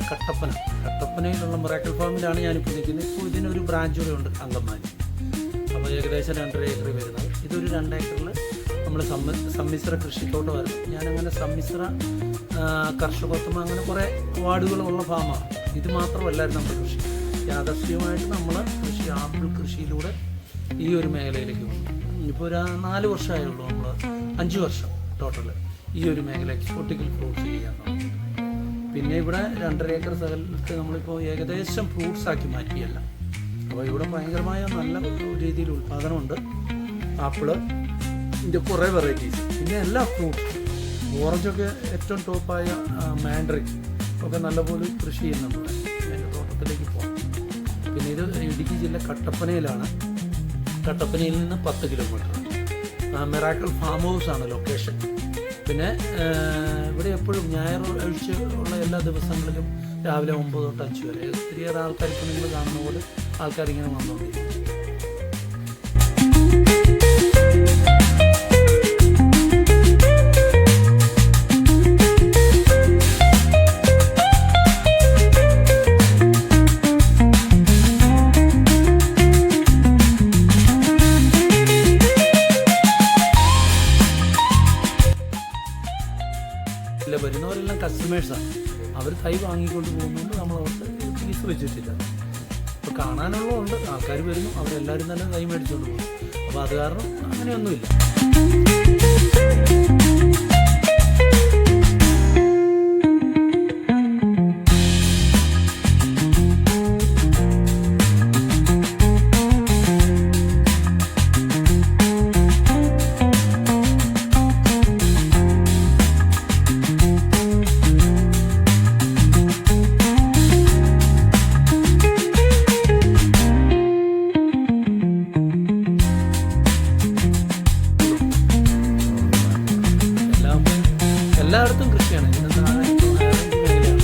കട്ടപ്പനയിലുള്ള miracle ഫാമിലാണ് ഞാനിപ്പോൾ നിൽക്കുന്നത്. ഇപ്പോൾ ഇതിനൊരു ബ്രാഞ്ച് കൂടെ ഉണ്ട് അങ്കമാലി. അപ്പോൾ ഏകദേശം 2.5 ഏക്കർ വരുന്നത്. ഇതൊരു 2 ഏക്കറിൽ നമ്മൾ സമ്മിശ്ര കൃഷിത്തോട്ട് വരും. ഞാനങ്ങനെ സമ്മിശ്ര കർഷകത്വം അങ്ങനെ കുറേ വാർഡുകളുള്ള ഫാമാണ്. ഇത് മാത്രമല്ലായിരുന്നു നമ്മുടെ കൃഷി. യാദർശ്യമായിട്ട് നമ്മൾ ആപ്പിൾ കൃഷിയിലൂടെ ഈ ഒരു മേഖലയിലേക്ക് വന്നു. ഇപ്പോൾ ഒരു 4 വർഷമായുള്ളൂ. നമ്മൾ 5 വർഷം ടോട്ടൽ ഈ ഒരു മേഖല എക്സ്പോർട്ടിക്കൽ ഫ്രൂട്ട്സ് ചെയ്യാൻ തുടങ്ങി. പിന്നെ ഇവിടെ 2.5 ഏക്കർ സ്ഥലത്ത് നമ്മളിപ്പോൾ ഏകദേശം ഫ്രൂട്ട്സ് ആക്കി മാറ്റിയല്ല. അപ്പോൾ ഇവിടെ ഭയങ്കരമായ നല്ല രീതിയിൽ ഉൽപ്പാദനമുണ്ട്. ആപ്പിള് ഇതിൻ്റെ കുറേ വെറൈറ്റീസ്, പിന്നെ എല്ലാ ഫ്രൂട്ട്സും, ഓറഞ്ചൊക്കെ ഏറ്റവും ടോപ്പായ മാൻഡറിൻ ഒക്കെ നല്ലപോലെ കൃഷി ചെയ്യുന്നുണ്ട്. അതിൻ്റെ തോട്ടത്തിലേക്ക് പോകാം. പിന്നെ ഇത് ഇടുക്കി ജില്ല കട്ടപ്പനയിലാണ്. കട്ടപ്പനയിൽ നിന്ന് 10 കിലോമീറ്റർ. മിറാക്കിൾ ഫാം ഹൗസാണ് ലൊക്കേഷൻ. പിന്നെ ഇവിടെ എപ്പോഴും ഞായറാഴ്ച ഉള്ള എല്ലാ ദിവസങ്ങളിലും രാവിലെ 9 തൊട്ട് 5 വരെ ഒത്തിരിയേറെ ആൾക്കാർ ഇപ്പോൾ നിങ്ങൾ കാണുന്ന പോലെ ആൾക്കാരിങ്ങനെ വന്നുകൊണ്ടിരിക്കും. വരുന്നവരെല്ലാം കസ്റ്റമേഴ്സാണ്. അവർ തൈ വാങ്ങിക്കൊണ്ട് പോകുന്നുണ്ട്. നമ്മളവർക്ക് ഫീസ് വെച്ചിട്ടില്ല. ഇപ്പോൾ കാണാനുള്ളതുണ്ട്, ആൾക്കാർ വരുന്നു, അവരെല്ലാവരും തന്നെ തൈ മേടിച്ചുകൊണ്ട് പോകും. അപ്പോൾ അത് കാരണം അങ്ങനെയൊന്നുമില്ല. എല്ലായിടത്തും കൃഷിയാണ്. ഇതിൻ്റെ മേഖലയാണ്.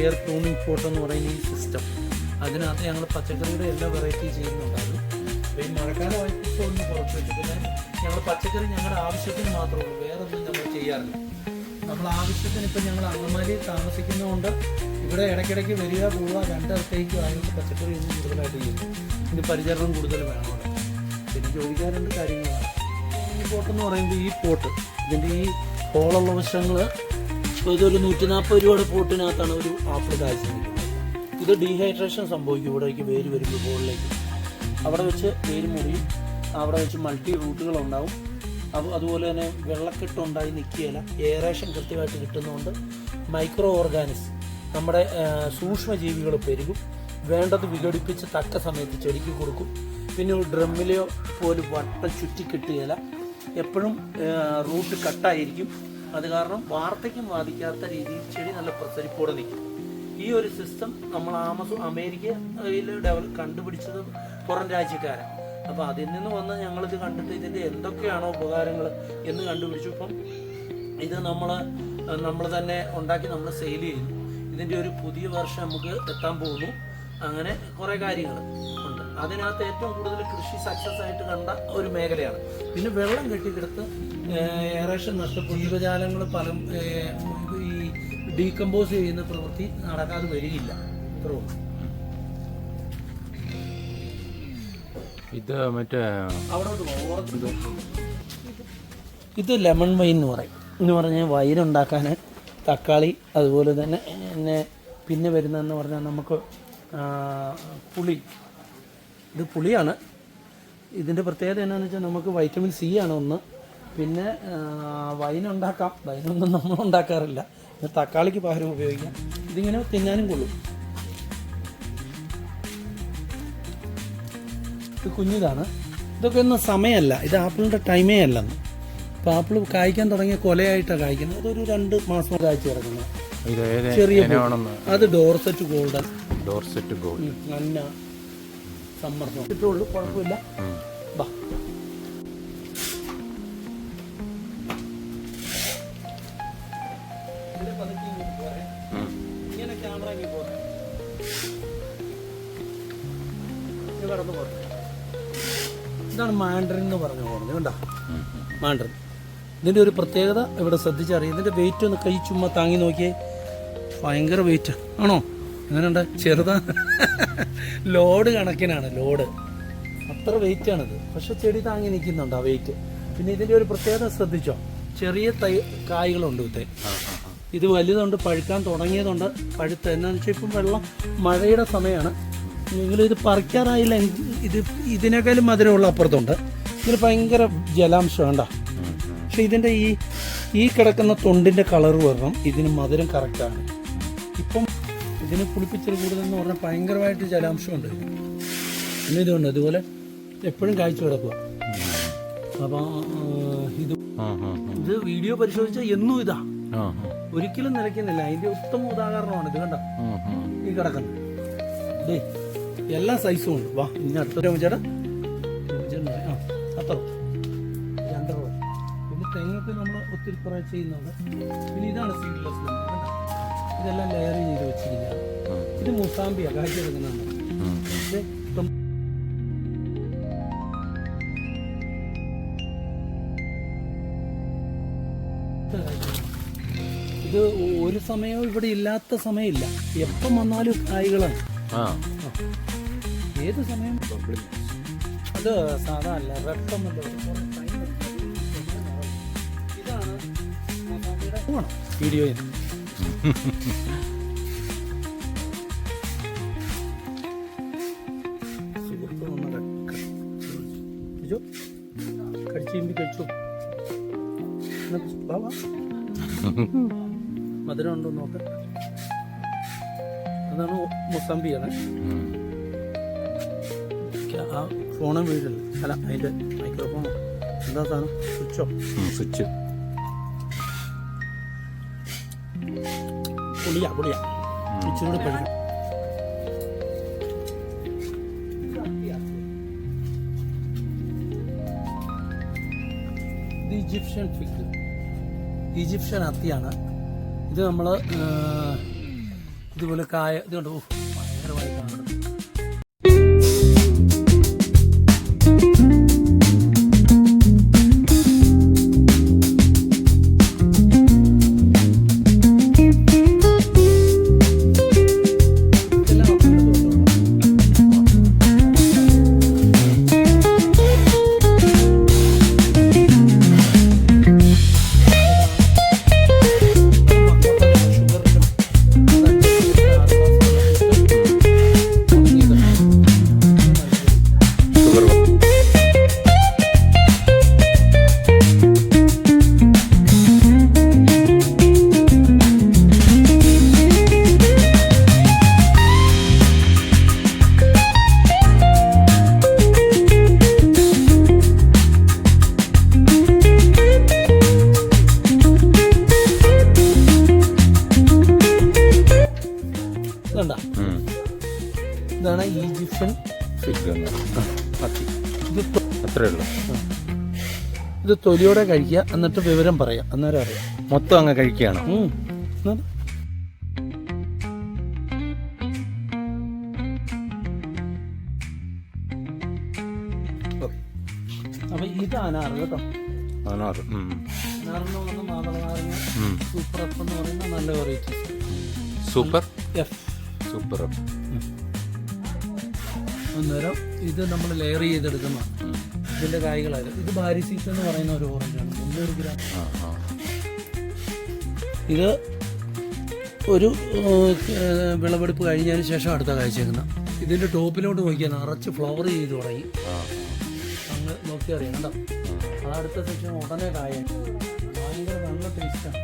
എയർ പ്രൂണിംഗ് പോട്ട് എന്ന് പറയുന്ന ഈ സിസ്റ്റം, അതിനകത്ത് ഞങ്ങൾ പച്ചക്കറിയുടെ എല്ലാ വെറൈറ്റി ചെയ്യുന്നുണ്ടായിരുന്നു. അപ്പോൾ ഈ മഴക്കാലമായിട്ട് ഇപ്പോൾ ഒന്ന് കുറച്ച് വെച്ചിട്ട് ഞങ്ങൾ പച്ചക്കറി ഞങ്ങളുടെ ആവശ്യത്തിന് മാത്രമേ ഉള്ളൂ, വേറെ ഒന്നും നമ്മൾ ചെയ്യാറില്ല. നമ്മൾ ആവശ്യത്തിന് ഇപ്പം ഞങ്ങൾ അങ്കമാലിയിൽ താമസിക്കുന്നതുകൊണ്ട് ഇവിടെ ഇടയ്ക്കിടയ്ക്ക് വരിക പോവുക 2 ദിവസത്തേക്ക് ആയിട്ട് പച്ചക്കറി ഒന്നും കൂടുതലായിട്ട് ചെയ്യുന്നു. ഇതിന് പരിചരണം കൂടുതൽ വേണം. പിന്നെ ജോലിക്കാരുണ്ട്, കാര്യങ്ങളാണ്. ഈ പോട്ടെന്ന് പറയുമ്പോൾ ഈ പോട്ട് ഇതിൻ്റെ ഈ ഹോളുള്ള വശങ്ങൾ ഇപ്പോൾ ഇതൊരു 140 രൂപയുടെ പോട്ടിനകത്താണ് ഒരു ആപ്പിൾ കാഴ്ച. ഇത് ഡീഹൈഡ്രേഷൻ സംഭവിക്കും. ഇവിടേക്ക് വേര് വരുമ്പോൾ ഹോളിലേക്ക് അവിടെ വെച്ച് വേര് മുറിയും. അവിടെ വെച്ച് മൾട്ടി റൂട്ടുകളുണ്ടാവും. അപ്പോൾ അതുപോലെ തന്നെ വെള്ളക്കെട്ടുണ്ടായി നിൽക്കുകയില്ല. എയറേഷൻ കൃത്യമായിട്ട് കിട്ടുന്നതുകൊണ്ട് മൈക്രോ ഓർഗാനിസ് നമ്മുടെ സൂക്ഷ്മജീവികൾ പെരുകും. വേണ്ടത് വിഘടിപ്പിച്ച് തക്ക സമയത്ത് ചെടിക്ക് കൊടുക്കും. പിന്നെ ഒരു ഡ്രമ്മിലെയോ പോലും വട്ടം ചുറ്റി കിട്ടുകയില്ല. എപ്പോഴും റൂട്ട് കട്ടായിരിക്കും. അത് കാരണം വാർദ്ധക്യം ബാധിക്കാത്ത രീതിയിൽ ചെടി നല്ല പ്രസരിപ്പോടെ നിൽക്കും. ഈ ഒരു സിസ്റ്റം നമ്മൾ അമേരിക്കയിൽ കണ്ടുപിടിച്ചത് പുറം രാജ്യക്കാരാണ്. അപ്പോൾ അതിൽ നിന്ന് വന്ന് ഞങ്ങളിത് കണ്ടിട്ട് ഇതിൻ്റെ എന്തൊക്കെയാണോ ഉപകാരങ്ങൾ എന്ന് കണ്ടുപിടിച്ചു. ഇപ്പം ഇത് നമ്മൾ തന്നെ ഉണ്ടാക്കി നമ്മൾ സെയിൽ ചെയ്യുന്നു. ഇതിൻ്റെ ഒരു പുതിയ വർഷം നമുക്ക് എത്താൻ പോകുന്നു. അങ്ങനെ കുറേ കാര്യങ്ങൾ ഉണ്ട്. അതിനകത്ത് ഏറ്റവും കൂടുതൽ കൃഷി സക്സസ് ആയിട്ട് കണ്ട ഒരു മേഖലയാണ്. പിന്നെ വെള്ളം കെട്ടിക്കിടത്ത് എയറേഷൻ നഷ്ടപ്പെടും. ജീവജാലങ്ങൾ പല ഈ ഡീകമ്പോസ് ചെയ്യുന്ന പ്രവൃത്തി നടക്കാതെ വരികയില്ല. ഇത്രയും ഇത് മറ്റേ ഇത് ലെമൺ വൈൻ എന്ന് പറയും. എന്ന് പറഞ്ഞാൽ വൈനുണ്ടാക്കാൻ തക്കാളി, അതുപോലെ തന്നെ പിന്നെ വരുന്നതെന്ന് പറഞ്ഞാൽ നമുക്ക് പുളി. ഇത് പുളിയാണ്. ഇതിൻ്റെ പ്രത്യേകത എന്നാന്ന് വെച്ചാൽ നമുക്ക് വൈറ്റമിൻ സി ആണ് ഒന്ന്. പിന്നെ വൈനുണ്ടാക്കാം. വൈനൊന്നും നമ്മൾ ഉണ്ടാക്കാറില്ല. തക്കാളിക്ക് പകരം ഉപയോഗിക്കാം. ഇതിങ്ങനെ തിന്നാനും കൊള്ളും. ഇത് കുഞ്ഞിതാണ്. ഇതൊക്കെ ഒന്നും സമയമല്ല, ഇത് ആപ്പിളിൻ്റെ ടൈമേ അല്ലെന്ന്. അപ്പോൾ ആപ്പിൾ കായ്ക്കാൻ തുടങ്ങിയ കൊലയായിട്ടാണ് കായ്ക്കുന്നത്. അതൊരു 2 മാസം കായ്ച്ചു കിടക്കുന്നത്. ചെറിയ അത് ഡോർസെറ്റ് ഗോൾഡൻ. ഡോർസെറ്റ് ഗോൾഡ് നല്ല സമ്മർദ്ദം ഇട്ടുള്ളൂ, കുഴപ്പമില്ല. ബാ ഇങ്ങനെ ക്യാമറ കടന്നു പോകാം. ഇതാണ് മാൻഡറിൻ എന്ന് പറഞ്ഞു പോകുന്നത്. കണ്ടോ മാൻഡറിൻ. ഇതിൻ്റെ ഒരു പ്രത്യേകത ഇവിടെ ശ്രദ്ധിച്ചറിയാം. ഇതിൻ്റെ വെയിറ്റ് ഒന്ന് കൈ ചുമ്മാ താങ്ങി നോക്കിയേ. ഭയങ്കര വെയിറ്റ് ആണോ? അങ്ങനെയുണ്ട്, ചെറുതാ. ലോഡ് കണക്കിനാണ്, ലോഡ് അത്ര വെയിറ്റാണിത്. പക്ഷെ ചെടി താങ്ങി നിൽക്കുന്നുണ്ട് ആ വെയിറ്റ്. പിന്നെ ഇതിൻ്റെ ഒരു പ്രത്യേകത ശ്രദ്ധിച്ചോ, ചെറിയ കായ്കളുണ്ട് ഇത്. ഇത് വലുതുണ്ട്, പഴുക്കാൻ തുടങ്ങിയതുണ്ട്, പഴുത്ത. എന്നാന്ന് വെച്ചാൽ ഇപ്പം മഴയുടെ സമയമാണ്. നിങ്ങളിത് പറിക്കാറായില്ല. ഇതിനേക്കാളും മധുരമുള്ള അപ്പുറത്തുണ്ട്. ഇതിന് ഭയങ്കര ജലാംശം വേണ്ട. പക്ഷെ ഇതിൻ്റെ ഈ കിടക്കുന്ന തൊണ്ടിൻ്റെ കളർ വരണം. ഇതിന് മധുരം കറക്റ്റാണ്. ഇപ്പം ഇതിന് പുളിപ്പിച്ചൽ കൂടുതലെന്ന് പറഞ്ഞാൽ ഭയങ്കരമായിട്ട് ജലാംശമുണ്ട്. പിന്നെ ഇതുണ്ട്, അതുപോലെ എപ്പോഴും കായ്ച്ചു കിടക്കുക. അപ്പം ഇത് വീഡിയോ പരിശോധിച്ചാൽ എന്നും ഇതാ, ഒരിക്കലും നിലയ്ക്കുന്നില്ല. അതിൻ്റെ ഉത്തമ ഉദാഹരണമാണ് ഇത്. കണ്ട ഈ കിടക്കുന്നത് ഡേ, എല്ലാ സൈസും ഉണ്ട്. വാ ഇനി അടുത്ത ചേട്ടാ അത്ര 2 രൂപ. പിന്നെ തെങ്ങൊക്കെ നമ്മൾ ഒത്തിരി കുറേ ചെയ്യുന്നുണ്ട്. പിന്നെ ഇതാണ് സീഡ്ലെസ്. ഇതെല്ലാം ലെയർ ചെയ്ത് വെച്ചിരിക്കുകയാണ്. ഇത് മുസാമ്പിയാണ് കാഴ്ചയെടുക്കുന്നതാണ്. ഇത് ഒരു സമയവും ഇവിടെ ഇല്ലാത്ത സമയമില്ല. എപ്പം വന്നാലും കായ്കളാണ്. ഏത് സമയം. അത് സാധാ അല്ല, റെഡൊന്നുമില്ല. ഇതാണ് വീഡിയോയിൽ കടിച്ചുമ്പി കഴിച്ചു. മധുരം ഉണ്ടോ നോക്ക. അതാണ് മുസമ്പിയാണ്. ആ ഫോണും വീടില്ല. അല്ല, അതിൻ്റെ മൈക്രോഫോണോ എന്താ സാധനം? സ്വിച്ച്. പൊളിയാ ഇച്ചിരി കൂടെ പഠിക്കണം. ഇത് ഈജിപ്ഷ്യൻ ഫിഗ്, ഈജിപ്ഷ്യൻ അത്തിയാണ്. ഇത് നമ്മൾ ഇതുപോലെ കായ ഇതുകൊണ്ട് ഭയങ്കരമായി കാണുന്നത്. ഇതാണ് ഈജിപ്ഷ്യൻ ഫിഗ് അത്തി. അത്രേ ഉള്ളൂ. ഇത് തൊലിയോടെ കഴിക്കുക, എന്നിട്ട് വിവരം പറയാം, അന്നേരം അറിയാം. മൊത്തം അങ്ങ് കഴിക്കുകയാണോ? അപ്പൊ ഇത് അനാറ് കേട്ടോ. അനാറ് മാതള നാരങ്ങ, സൂപ്പർ എഫ് എന്ന് പറയുന്ന നല്ല വെറൈറ്റീസ്. Super F. അന്നേരം ഇത് നമ്മൾ ലെയർ ചെയ്തെടുക്കുന്ന ഇതിൻ്റെ കായ്കളായിരുന്നു. ഇത് ബാരിസീസ് എന്ന് പറയുന്ന ഒരു ഓറഞ്ചാണ്. 100 ഗ്രാം. ഇത് ഒരു വിളവെടുപ്പ് കഴിഞ്ഞതിന് ശേഷം അടുത്ത കാഴ്ചക്കുന്ന. ഇതിൻ്റെ ടോപ്പിലോട്ട് നോക്കിയാൽ നിറച്ച് ഫ്ലവർ ചെയ്ത് തുടങ്ങി. അങ്ങ് നോക്കി അറിയാം കേട്ടോ. അതടുത്ത സെക്ഷൻ ഉടനെ കായ. ഭയങ്കര നല്ല ടേസ്റ്റാണ്.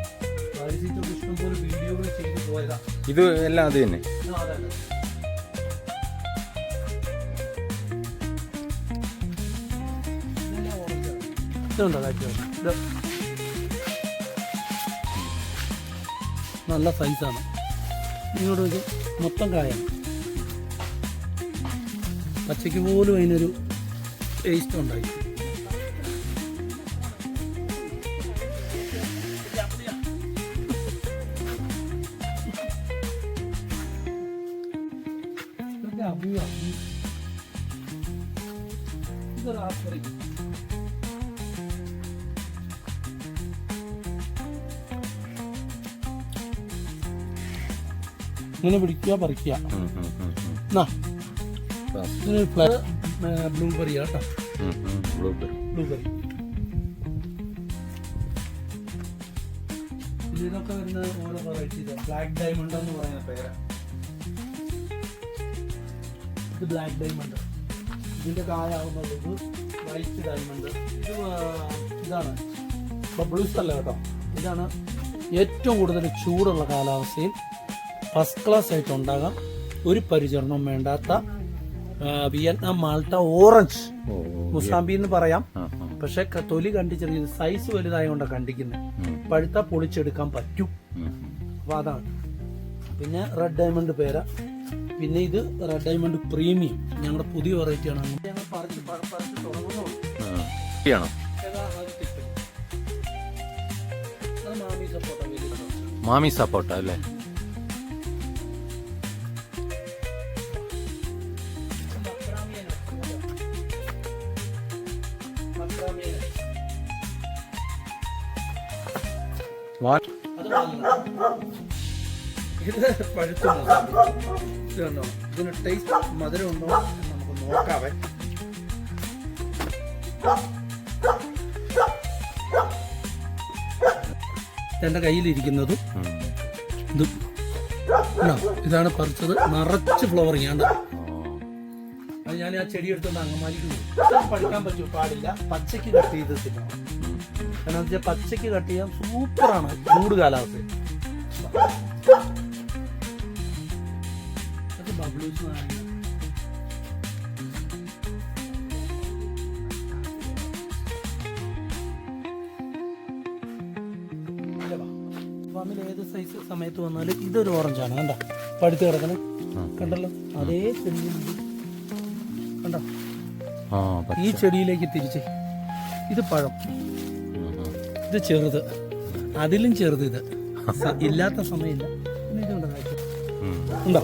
ബാരിസീസ് ഇഷ്ടംപോലെ വീഡിയോകൾ ചെയ്ത് പോയതാണ്. ഇത് എല്ലാം അത് തന്നെ. അതെ. ഇതുണ്ടോ കാഴ്ച? ഇത് നല്ല സൈസാണ്. ഇങ്ങോട്ട് വെച്ച് മൊത്തം കായാണ്. പച്ചയ്ക്ക് പോലും അതിനൊരു ടേസ്റ്റ് ഉണ്ടായി. ഇങ്ങനെ പിടിക്കുക, പറിക്കുക. ബ്ലൂബെറി കേട്ടോ, ബ്ലൂബെറി. ഇതിനൊക്കെ വരുന്ന ഓരോ വെറൈറ്റി. ബ്ലാക്ക് ഡയമണ്ട് എന്ന് പറയുന്ന പേര്. ഇത് ബ്ലാക്ക് ഡയമണ്ട്. ഇതിന്റെ കായാവുന്നത് ഇത് വൈറ്റ് ഡയമണ്ട്. ഇത് ഇതാണ് ബബ്ലൂസ് അല്ല കേട്ടോ. ഇതാണ് ഏറ്റവും കൂടുതൽ ചൂടുള്ള കാലാവസ്ഥയിൽ ഫസ്റ്റ് ക്ലാസ് ആയിട്ട് ഉണ്ടാകാം, ഒരു പരിചരണവും വേണ്ടാത്ത വിയറ്റ്നാം മാൾട്ട ഓറഞ്ച്. മുസാമ്പി എന്ന് പറയാം, പക്ഷെ തൊലി കണ്ടിച്ചെറിയത് സൈസ് വലുതായ കൊണ്ടാണ് കണ്ടിക്കുന്നത്. പഴുത്ത പൊളിച്ചെടുക്കാൻ പറ്റും. അപ്പൊ അതാണ്. പിന്നെ റെഡ് ഡയമണ്ട് പേര. പിന്നെ ഇത് റെഡ് ഡയമണ്ട് പ്രീമിയം, ഞങ്ങളുടെ പുതിയ വെറൈറ്റി ആണ്. ഞങ്ങൾ പറിച്ച് തുടങ്ങുന്നുള്ളൂ. മാമി സപ്പോട്ട അല്ലേ? ഇത് പഴുത്ത ഇതുണ്ടോ? ഇതിന് ടേസ്റ്റ് മധുരം ഉണ്ടോ നമുക്ക് നോക്കാവേ. എൻ്റെ കയ്യിലിരിക്കുന്നതും ഇതും ഇതാണ് പറിച്ചത്. നിറച്ച് ഫ്ലവറിങ് ആണ്. അത് ഞാൻ ആ ചെടി എടുത്തോണ്ട് അങ്ങമാലിക്ക് പോകും. പഴുക്കാൻ പറ്റുമോ? പാടില്ല. പച്ചയ്ക്ക് കട്ട് ചെയ്ത് തിന്നണം. കാരണം വെച്ചാൽ പച്ചയ്ക്ക് കട്ട് ചെയ്യാൻ സൂപ്പറാണ് ചൂട് കാലാവസ്ഥ. ബബ്ലൂസ് ഫാമിൽ ഏത് സൈസ് സമയത്ത് വന്നാലും ഇതൊരു ഓറഞ്ചാണ്. കണ്ടോ പഴുത്ത് കിടക്കണം, കണ്ടല്ലോ? അതേ ചെടിയിൽ കണ്ടോ? ഈ ചെടിയിലേക്ക് തിരിച്ച് ഇത് പഴം, ഇത് ചെറുത്, അതിലും ചെറുത്. ഇത് ഇല്ലാത്ത സമയമില്ല. ഉണ്ടോ?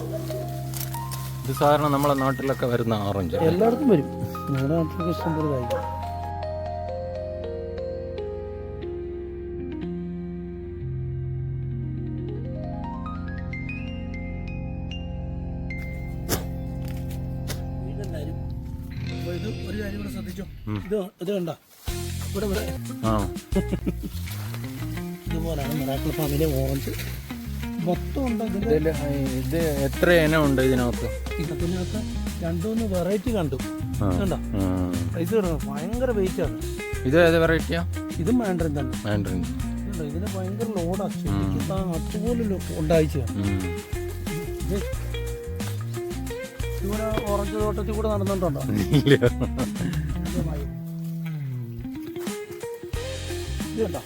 ഇത് സാധാരണ നമ്മളെ നാട്ടിലൊക്കെ വരുന്ന ഓറഞ്ച് എല്ലായിടത്തും വരും. ഞങ്ങളുടെ നാട്ടിലൊക്കെ ഇഷ്ടം പോലെ കായ്ക്കും. ഇത് ഒരു കാര്യം കൂടെ ശ്രദ്ധിച്ചോ. ഇത് കണ്ടോ? ഇവിടെ ഇതുപോലാണ് മിറാക്കിൾ ഫാമിലെ ഓറഞ്ച് മൊത്തം ഉണ്ട്. ഇത് എത്ര ഇനം ഉണ്ട് ഇതിനകത്ത്? ഇതിനകത്ത് 2-3 വെറൈറ്റി കണ്ടു. കണ്ടോ സൈസ് കിടക്കണം. ഭയങ്കര വെയിറ്റ് ആണ്. ഇത് ഏത് വെറൈറ്റിയാ? ഇതും മാൻഡറിൻ തന്നെ. മാൻഡറിൻ ഇതിന് ഭയങ്കര ലോഡാ. അതുപോലെ ഉണ്ടായിച്ചു. ഇവിടെ ഓറഞ്ച് തോട്ടത്തിൽ കൂടെ നടന്നിട്ടുണ്ടോ? ഇതുണ്ടോ?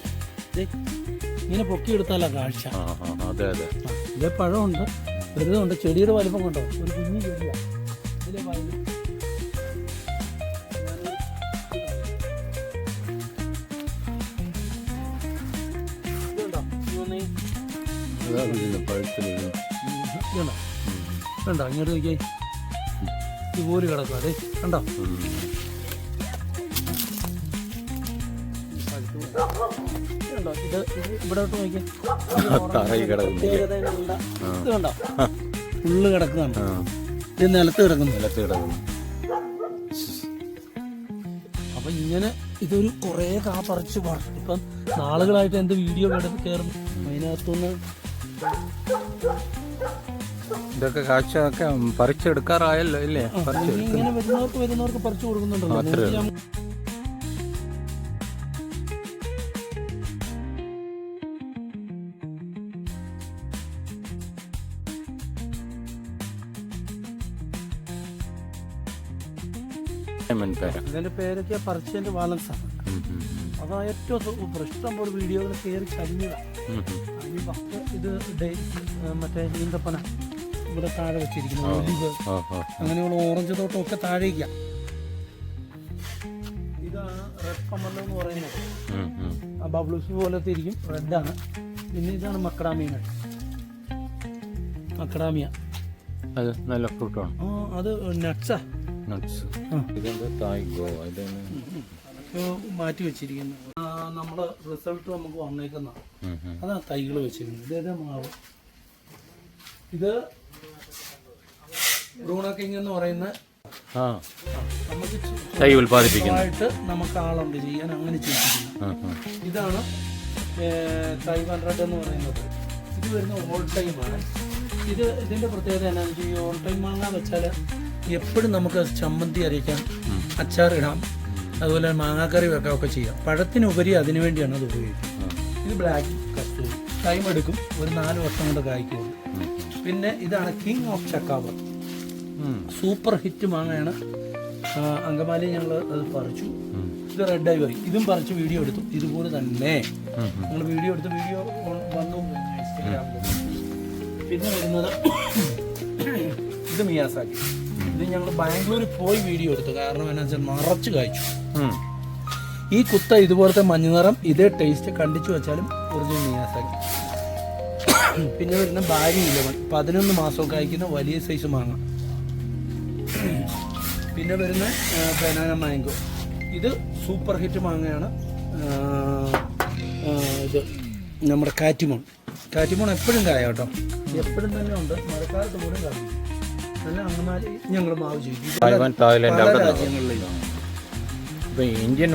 ഇങ്ങനെ പൊക്കിയെടുത്താലാ കാഴ്ച. ഇതേ പഴമുണ്ട്, വെറുതെ ചെടിയുടെ വലിപ്പം കൊണ്ടോ. ഒരു കുഞ്ഞു ചെടിയാ. ഇതിലെ വയലിൽ കണ്ടോ? ഇങ്ങോട്ട് നോക്കിയേ, ഇതുപോലെ കിടക്കുക. അതെ കണ്ടോ? ഇത് ഇവിടോട്ട് നോക്കിയേ, ഇത് കണ്ടോ? ഫുള്ള് കിടക്കുകയാണ്. ഇത് നിലത്ത് കിടക്കുന്നു. അപ്പൊ ഇങ്ങനെ ഇതൊരു കുറേ കാ പറിച്ച് ഇപ്പം നാളുകളായിട്ട് എന്റെ വീഡിയോ കയറും. അതിനകത്തുനിന്ന് ഇതൊക്കെ കാഴ്ചയൊക്കെ പറിച്ചെടുക്കാറായല്ലോ ഇല്ലേ? ഇങ്ങനെ വരുന്നവർക്ക് പറിച്ചു കൊടുക്കുന്നുണ്ടല്ലോ. ഇതിന്റെ പേരൊക്കെ പറിച്ചതിന്റെ ബാലൻസ് ആണ്. അതാ ഏറ്റവും സൂപ്പർ. ഇഷ്ടംപോലെ വീഡിയോകൾ കയറി കഴിഞ്ഞതാണ്. ഈ വക്ക് ഇത് മറ്റേ ഈന്തപ്പന ഇവിടെ താഴെ വെച്ചിരിക്കുന്നു, ഒലിവ് അങ്ങനെയുള്ള ഓറഞ്ച് തോട്ടമൊക്കെ താഴേക്കാം. ഇതാണ് റെഡ് കമലോ എന്ന് പറയുന്നത്. ആ ബബ്ലൂസ് പോലത്തെ ഇരിക്കും, റെഡാണ്. പിന്നെ ഇതാണ് മക്കഡാമിയ. മക്കഡാമിയ അത് നല്ല ഫ്രൂട്ടാണ്. അത് നട്ട്സാ. മാറ്റി വെച്ചിരിക്കുന്നു. നമ്മുടെ റിസൾട്ട് നമുക്ക് വന്നേക്കുന്ന അതാ തൈകൾ വെച്ചിരിക്കുന്നത്. ഇതേ മാവ്, ഇത് ബ്രൂണക്കിങ് എന്ന് പറയുന്ന നമുക്ക് തൈ ഉൽപ്പാദിപ്പിക്കുന്നതായിട്ട് നമുക്ക് ആളുണ്ട് ചെയ്യാൻ, അങ്ങനെ ചെയ്തിരിക്കുന്നു. ഇതാണ് തൈവാൻ റെഡ് എന്ന് പറയുന്നത്. ഇത് വരുന്ന ഓൾ ടൈമാണ്. ഇതിൻ്റെ പ്രത്യേകത എന്നാന്ന് വെച്ചാൽ ഈ ഓൾ ടൈം മാങ്ങ വെച്ചാൽ എപ്പോഴും നമുക്ക് ചമ്മന്തി അരയ്ക്കാം, അച്ചാറിടാം, അതുപോലെ മാങ്ങാക്കറി വെക്കാമൊക്കെ ചെയ്യാം. പഴത്തിനുപരി അതിനു വേണ്ടിയാണ് അത് ഉപയോഗിക്കുന്നത്. ഇത് ബ്ലാക്ക് കസ്തൂരി, ടൈം എടുക്കും, ഒരു 4 വർഷം കൊണ്ട് കായ്ക്കുള്ളൂ. പിന്നെ ഇതാണ് കിങ് ഓഫ് ചക്കാവർ, സൂപ്പർ ഹിറ്റ് മാങ്ങയാണ്. അങ്കമാലി ഞങ്ങൾ അത് പറിച്ചു. ഇത് റെഡ് ഐവറി, ഇതും പറിച്ച് വീഡിയോ എടുത്തു. ഇതുപോലെ തന്നെ ഞങ്ങൾ വീഡിയോ വന്നു ഇൻസ്റ്റാഗ്രാമിൽ. പിന്നെ വരുന്നത് ഇത് മിയാസാക്കി. ഇത് ഞങ്ങൾ ബാംഗ്ലൂരിൽ പോയി വീഡിയോ എടുത്തു. കാരണം എന്നാ വെച്ചാൽ നിറച്ച് കായ്ച്ചു. ഈ കുത്ത ഇതുപോലത്തെ മഞ്ഞ നിറം, ഇതേ ടേസ്റ്റ് കണ്ടിച്ചു വെച്ചാലും ഒറിജിനൽ മിയാസാക്കി. പിന്നെ വരുന്ന ബാരി 11, 11 മാസം കായ്ക്കുന്ന വലിയ സൈസ് മാങ്ങ. പിന്നെ വരുന്ന ബനാന മാംഗോ, ഇത് സൂപ്പർ ഹിറ്റ് മാങ്ങയാണ്. ഇത് നമ്മുടെ കാറ്റിമോൺ എപ്പോഴും കായ കേട്ടോ, എപ്പോഴും തന്നെ ഉണ്ട്. മഴക്കാലത്ത് പോലും കാര്യം നല്ല അങ്ങമാരി ഞങ്ങൾ മാവ് ചെയ്യും. പല രാജ്യങ്ങളിലും ഇന്ത്യൻ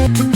ചെയ്യാം.